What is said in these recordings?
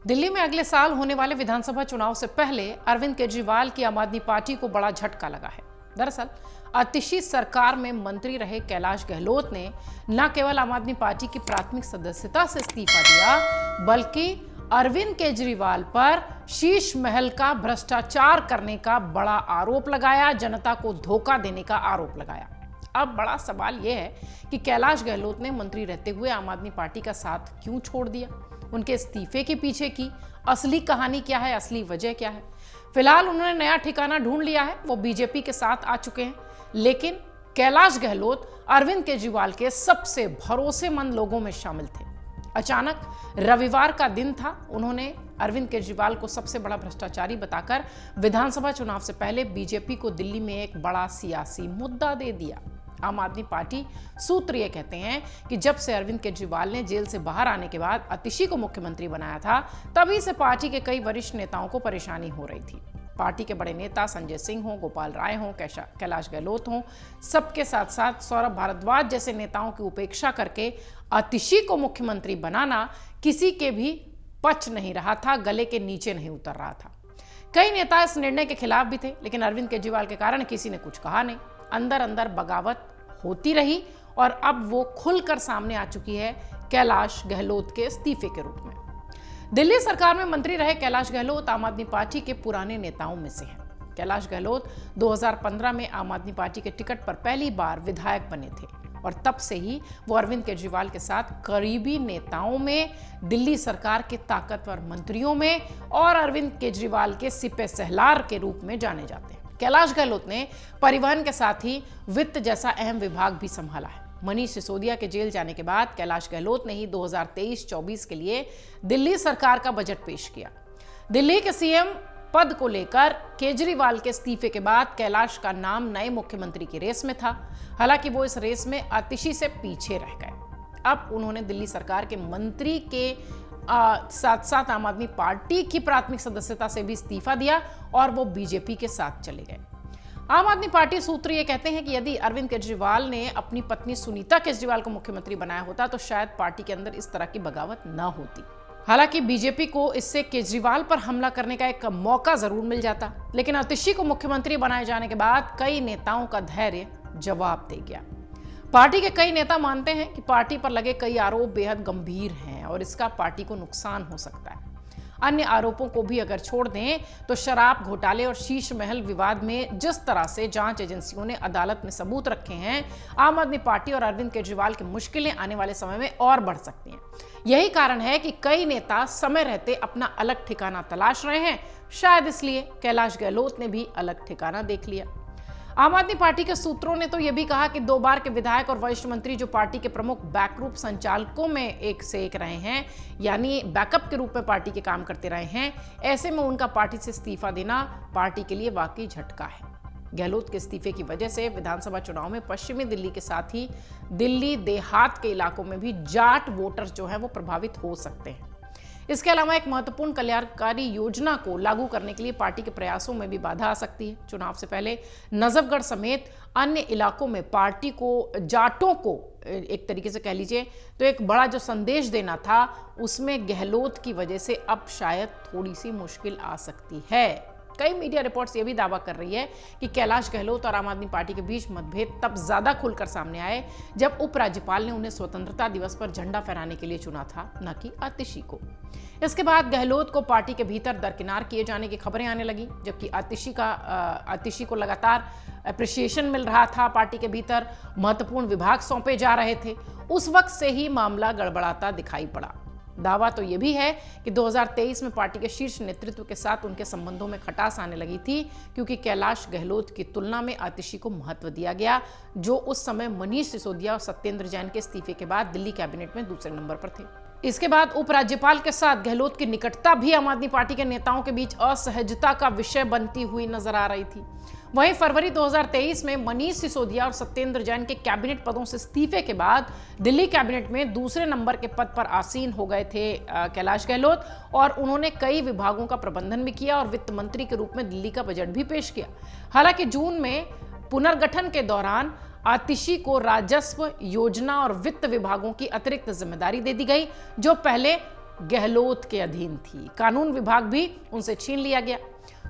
दिल्ली में अगले साल होने वाले विधानसभा चुनाव से पहले अरविंद केजरीवाल की आम आदमी पार्टी को बड़ा झटका लगा है। दरअसल आतिशी सरकार में मंत्री रहे कैलाश गहलोत ने न केवल आम आदमी पार्टी की प्राथमिक सदस्यता से इस्तीफा दिया, बल्कि अरविंद केजरीवाल पर शीश महल का भ्रष्टाचार करने का बड़ा आरोप लगाया, जनता को धोखा देने का आरोप लगाया। अब बड़ा सवाल यह है कि कैलाश गहलोत ने मंत्री रहते हुए आम आदमी पार्टी का साथ क्यों छोड़ दिया? उनके इस्तीफे के पीछे की असली कहानी क्या है, असली वजह क्या है? फिलहाल उन्होंने नया ठिकाना ढूंढ लिया है, वो बीजेपी के साथ आ चुके हैं। लेकिन कैलाश गहलोत अरविंद केजरीवाल के सबसे भरोसेमंद लोगों में शामिल थे। अचानक रविवार का दिन था, उन्होंने अरविंद केजरीवाल को सबसे बड़ा भ्रष्टाचारी बताकर विधानसभा चुनाव से पहले बीजेपी को दिल्ली में एक बड़ा सियासी मुद्दा दे दिया। आम आदमी पार्टी सूत्र ये कहते हैं कि जब से अरविंद केजरीवाल ने जेल से बाहर आने के बाद आतिशी को मुख्यमंत्री बनाया था, तभी से पार्टी के कई वरिष्ठ नेताओं को परेशानी हो रही थी। पार्टी के बड़े नेता संजय सिंह हो, गोपाल राय हो, कैलाश गहलोत हो, सबके साथ साथ सौरभ भारद्वाज जैसे नेताओं की उपेक्षा करके आतिशी को मुख्यमंत्री बनाना किसी के भी पच नहीं रहा था, गले के नीचे नहीं उतर रहा था। कई नेता इस निर्णय के खिलाफ भी थे, लेकिन अरविंद केजरीवाल के कारण किसी ने कुछ कहा नहीं। अंदर अंदर बगावत होती रही और अब वो खुलकर सामने आ चुकी है कैलाश गहलोत के इस्तीफे के रूप में। दिल्ली सरकार में मंत्री रहे कैलाश गहलोत आम आदमी पार्टी के पुराने नेताओं में से हैं। कैलाश गहलोत 2015 में आम आदमी पार्टी के टिकट पर पहली बार विधायक बने थे और तब से ही वो अरविंद केजरीवाल के साथ करीबी नेताओं में, दिल्ली सरकार के ताकतवर मंत्रियों में और अरविंद केजरीवाल के सिपह सहलार के रूप में जाने जाते हैं। कैलाश गहलोत ने परिवहन के साथ ही वित्त जैसा अहम विभाग भी संभाला है। मनीष सिसोदिया के जेल जाने के बाद कैलाश गहलोत ने ही 2023-24 के लिए दिल्ली सरकार का बजट पेश किया। दिल्ली के सीएम पद को लेकर केजरीवाल के इस्तीफे के बाद कैलाश का नाम नए मुख्यमंत्री की रेस में था। हालांकि वो इस रेस में आतिशी से पीछे रह गए। अब उन्होंने दिल्ली सरकार के मंत्री के साथ साथ आम आदमी पार्टी की प्राथमिक सदस्यता से भी इस्तीफा दिया और वो बीजेपी के साथ चले गए। आम आदमी पार्टी सूत्र ये कहते हैं कि यदि अरविंद केजरीवाल ने अपनी पत्नी सुनीता केजरीवाल को मुख्यमंत्री बनाया होता तो शायद पार्टी के अंदर इस तरह की बगावत न होती। हालांकि बीजेपी को इससे केजरीवाल पर हमला करने का एक मौका जरूर मिल जाता, लेकिन आतिशी को मुख्यमंत्री बनाए जाने के बाद कई नेताओं का धैर्य जवाब दे गया। पार्टी के कई नेता मानते हैं कि पार्टी पर लगे कई आरोप बेहद गंभीर हैं और इसका पार्टी को नुकसान हो सकता है। अन्य आरोपों को भी अगर छोड़ दें तो शराब घोटाले और शीश महल विवाद में जिस तरह से जांच एजेंसियों ने अदालत में सबूत रखे हैं, आम आदमी पार्टी और अरविंद केजरीवाल की मुश्किलें आने वाले समय में और बढ़ सकती हैं। यही कारण है कि कई नेता समय रहते अपना अलग ठिकाना तलाश रहे हैं। शायद इसलिए कैलाश गहलोत ने भी अलग ठिकाना देख लिया। आम आदमी पार्टी के सूत्रों ने तो यह भी कहा कि 2 बार के विधायक और वरिष्ठ मंत्री जो पार्टी के प्रमुख बैकरूप संचालकों में एक से एक रहे हैं, यानी बैकअप के रूप में पार्टी के काम करते रहे हैं, ऐसे में उनका पार्टी से इस्तीफा देना पार्टी के लिए वाकई झटका है। गहलोत के इस्तीफे की वजह से विधानसभा चुनाव में पश्चिमी दिल्ली के साथ ही दिल्ली देहात के इलाकों में भी जाट वोटर जो है वो प्रभावित हो सकते हैं। इसके अलावा एक महत्वपूर्ण कल्याणकारी योजना को लागू करने के लिए पार्टी के प्रयासों में भी बाधा आ सकती है। चुनाव से पहले नजफगढ़ समेत अन्य इलाकों में पार्टी को जाटों को एक तरीके से कह लीजिए तो एक बड़ा जो संदेश देना था, उसमें गहलोत की वजह से अब शायद थोड़ी सी मुश्किल आ सकती है। कई मीडिया रिपोर्ट्स ये भी दावा कर रही है कि कैलाश गहलोत और आम आदमी पार्टी के बीच मतभेद तब ज्यादा खुलकर सामने आए जब उपराज्यपाल ने उन्हें स्वतंत्रता दिवस पर झंडा फहराने के लिए चुना था, न कि आतिशी को। इसके बाद गहलोत को पार्टी के भीतर दरकिनार किए जाने की खबरें आने लगी, जबकि आतिशी को लगातार अप्रिसिएशन मिल रहा था। पार्टी के भीतर महत्वपूर्ण विभाग सौंपे जा रहे थे। उस वक्त से ही मामला गड़बड़ाता दिखाई पड़ा। दावा तो यह भी है कि 2023 में पार्टी के शीर्ष नेतृत्व के साथ उनके संबंधों में खटास आने लगी थी, क्योंकि कैलाश गहलोत की तुलना में आतिशी को महत्व दिया गया, जो उस समय मनीष सिसोदिया और सत्येंद्र जैन के इस्तीफे के बाद दिल्ली कैबिनेट में दूसरे नंबर पर थे। इसके बाद उपराज्यपाल के साथ गहलोत की निकटता भी आम आदमी पार्टी के नेताओं के बीच असहजता का विषय बनती हुई नजर आ रही थी। वहीं फरवरी 2023 में मनीष सिसोदिया और सत्येंद्र जैन के कैबिनेट पदों से इस्तीफे के बाद दिल्ली कैबिनेट में दूसरे नंबर के पद पर आसीन हो गए थे कैलाश गहलोत, और उन्होंने कई विभागों का प्रबंधन भी किया और वित्त मंत्री के रूप में दिल्ली का बजट भी पेश किया। हालांकि जून में पुनर्गठन के दौरान आतिशी को राजस्व, योजना और वित्त विभागों की अतिरिक्त जिम्मेदारी दे दी गई, जो पहले गहलोत के अधीन थी। कानून विभाग भी उनसे छीन लिया गया।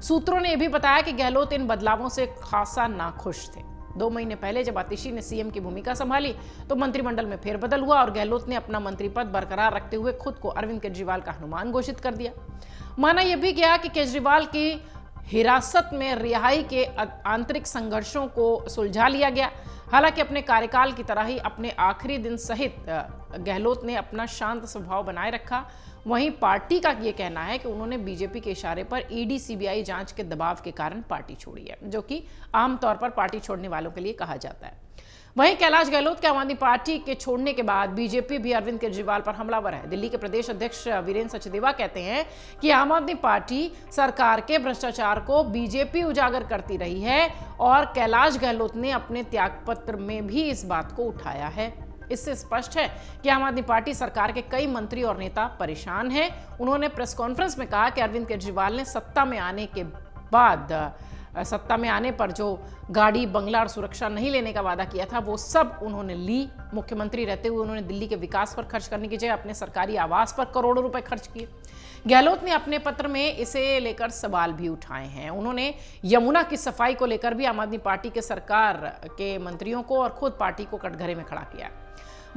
सूत्रों ने यह भी बताया कि गहलोत इन बदलावों से खासा नाखुश थे। 2 महीने पहले जब आतिशी ने सीएम की भूमिका संभाली तो मंत्रिमंडल में फेरबदल हुआ और गहलोत ने अपना मंत्री पद बरकरार रखते हुए खुद को अरविंद केजरीवाल का हनुमान घोषित कर दिया। माना यह भी गया कि केजरीवाल की हिरासत में रिहाई के आंतरिक संघर्षों को सुलझा लिया गया। हालांकि अपने कार्यकाल की तरह ही अपने आखिरी दिन सहित गहलोत ने अपना शांत स्वभाव बनाए रखा। वहीं पार्टी का यह कहना है कि उन्होंने बीजेपी के इशारे पर ईडी सीबीआई जांच के दबाव के कारण पार्टी छोड़ी है, जो कि आमतौर पर पार्टी छोड़ने वालों के लिए कहा जाता है। वहीं कैलाश गहलोत के आम आदमी पार्टी के छोड़ने के बाद बीजेपी भी अरविंद केजरीवाल पर हमलावर है। दिल्ली के प्रदेश अध्यक्ष वीरेंद्र सचदेवा कहते हैं कि आम आदमी पार्टी सरकार के भ्रष्टाचार को बीजेपी उजागर करती रही है और कैलाश गहलोत ने अपने त्यागपत्र में भी इस बात को उठाया है। इससे स्पष्ट है कि आम आदमी पार्टी सरकार के कई मंत्री और नेता परेशान हैं। उन्होंने प्रेस कॉन्फ्रेंस में कहा कि अरविंद केजरीवाल ने सत्ता में आने पर जो गाड़ी, बंगला और सुरक्षा नहीं लेने का वादा किया था वो सब उन्होंने ली। मुख्यमंत्री रहते हुए उन्होंने दिल्ली के विकास पर खर्च करने की जगह अपने सरकारी आवास पर करोड़ों रुपए खर्च किए। गहलोत ने अपने पत्र में इसे लेकर सवाल भी उठाए हैं। उन्होंने यमुना की सफाई को लेकर भी आम आदमी पार्टी के सरकार के मंत्रियों को और खुद पार्टी को कटघरे में खड़ा किया।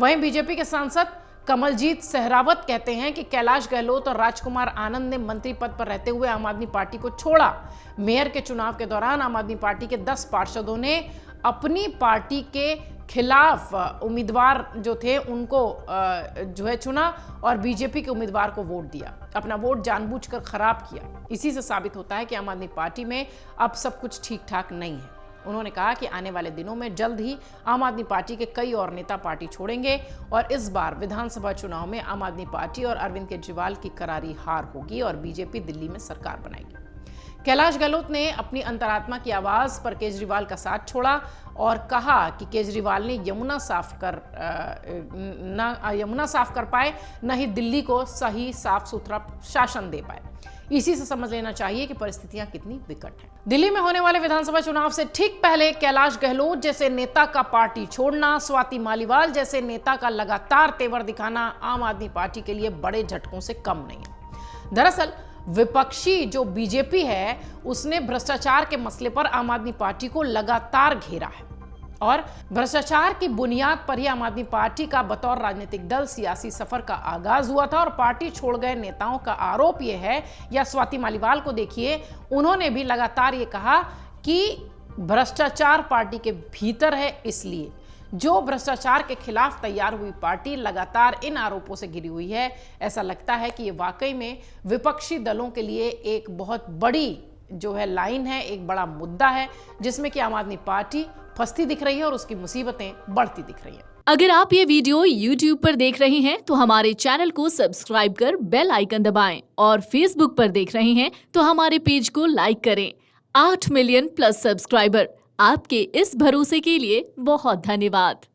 वहीं बीजेपी के सांसद कमलजीत सहरावत कहते हैं कि कैलाश गहलोत और राजकुमार आनंद ने मंत्री पद पर रहते हुए आम आदमी पार्टी को छोड़ा। मेयर के चुनाव के दौरान आम आदमी पार्टी के 10 पार्षदों ने अपनी पार्टी के खिलाफ उम्मीदवार जो थे उनको चुना और बीजेपी के उम्मीदवार को वोट दिया। अपना वोट जानबूझकर खराब किया। इसी से साबित होता है कि आम आदमी पार्टी में अब सब कुछ ठीक ठाक नहीं है। उन्होंने कहा कि आने वाले दिनों में जल्द ही आम आदमी पार्टी के कई और नेता पार्टी छोड़ेंगे और इस बार विधानसभा चुनाव में आम आदमी पार्टी और अरविंद केजरीवाल की करारी हार होगी और बीजेपी दिल्ली में सरकार बनाएगी। कैलाश गहलोत ने अपनी अंतरात्मा की आवाज पर केजरीवाल का साथ छोड़ा और कहा कि केजरीवाल ने यमुना साफ कर पाए, न ही दिल्ली को सही साफ सुथरा शासन दे पाए। इसी से समझ लेना चाहिए कि परिस्थितियां कितनी विकट हैं। दिल्ली में होने वाले विधानसभा चुनाव से ठीक पहले कैलाश गहलोत जैसे नेता का पार्टी छोड़ना, स्वाति मालीवाल जैसे नेता का लगातार तेवर दिखाना आम आदमी पार्टी के लिए बड़े झटकों से कम नहीं है। दरअसल विपक्षी जो बीजेपी है उसने भ्रष्टाचार के मसले पर आम आदमी पार्टी को लगातार घेरा है और भ्रष्टाचार की बुनियाद पर ही आम आदमी पार्टी का बतौर राजनीतिक दल सियासी सफर का आगाज हुआ था। और पार्टी छोड़ गए नेताओं का आरोप यह है, या स्वाति मालीवाल को देखिए, उन्होंने भी लगातार ये कहा कि भ्रष्टाचार पार्टी के भीतर है। इसलिए जो भ्रष्टाचार के खिलाफ तैयार हुई पार्टी लगातार इन आरोपों से घिरी हुई है। ऐसा लगता है कि ये वाकई में विपक्षी दलों के लिए एक बहुत बड़ी लाइन है, एक बड़ा मुद्दा है जिसमें कि आम आदमी पार्टी फंसती दिख रही है और उसकी मुसीबतें बढ़ती दिख रही हैं। अगर आप ये वीडियो YouTube पर देख रहे हैं तो हमारे चैनल को सब्सक्राइब कर बेल आइकन दबाएं और Facebook पर देख रहे हैं तो हमारे पेज को लाइक करें। 8 मिलियन प्लस सब्सक्राइबर, आपके इस भरोसे के लिए बहुत धन्यवाद।